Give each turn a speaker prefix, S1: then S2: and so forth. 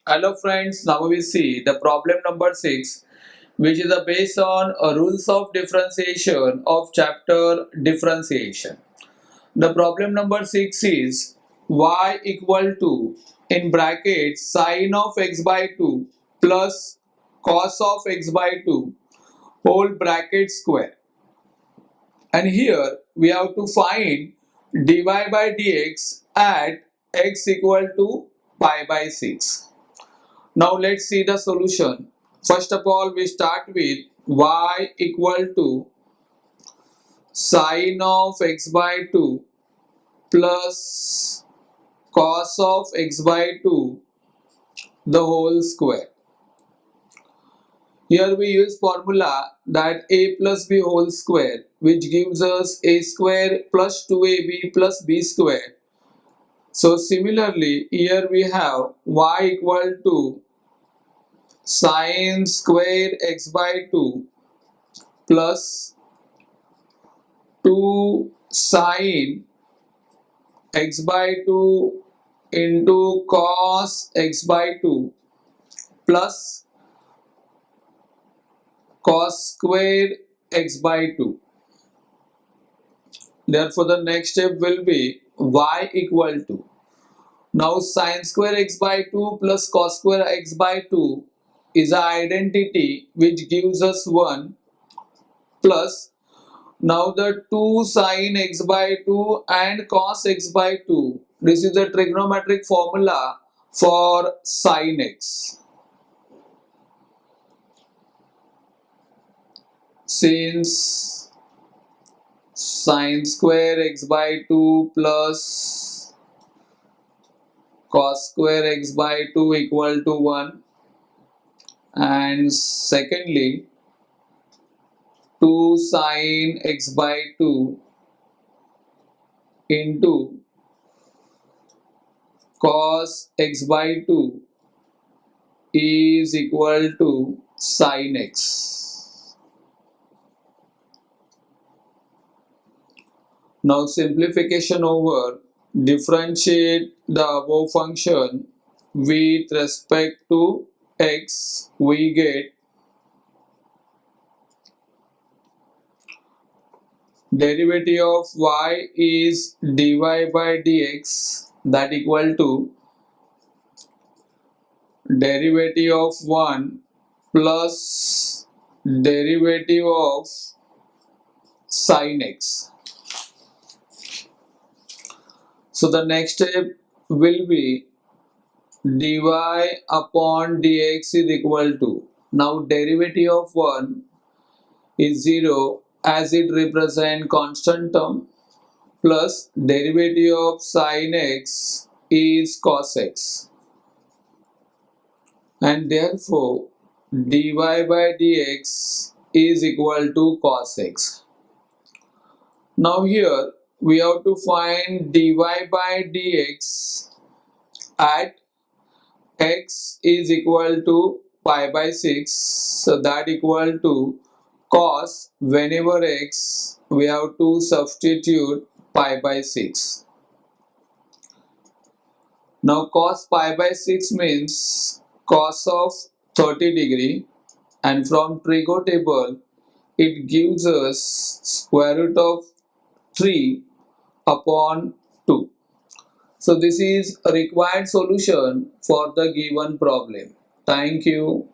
S1: Hello friends, now we see the problem number 6, which is based on rules of differentiation of chapter differentiation. The problem number 6 is y equal to in brackets sine of x by 2 plus cos of x by 2 whole bracket square. And here we have to find dy by dx at x equal to pi by 6. Now let's see the solution. First of all, we start with y equal to sine of x by 2 plus cos of x by 2 the whole square. Here we use formula that a plus b whole square, which gives us a square plus 2ab plus b square. So similarly, here we have y equal to sine square x by 2 plus 2 sine x by 2 into cos x by 2 plus cos square x by 2. Therefore, the next step will be y equal to. Now, sine square x by 2 plus cos square x by 2 is an identity which gives us 1 plus now the 2 sine x by 2 and cos x by 2. This is the trigonometric formula for sine x. Since sine square x by 2 plus cos square x by 2 equal to 1, and secondly 2 sine x by 2 into cos x by 2 is equal to sine x. Now simplification over, differentiate the above function with respect to x, we get derivative of y is dy by dx, that equal to derivative of 1 plus derivative of sine x. So the next step will be dy upon dx is equal to, now derivative of 1 is 0 as it represents constant term, plus derivative of sine x is cos x, and therefore dy by dx is equal to cos x. Now here we have to find dy by dx at x is equal to pi by 6, so that equal to cos, whenever x we have to substitute pi by 6. Now cos pi by 6 means cos of 30 degree, and from trigo table it gives us square root of 3 upon 2. So this is a required solution for the given problem. Thank you.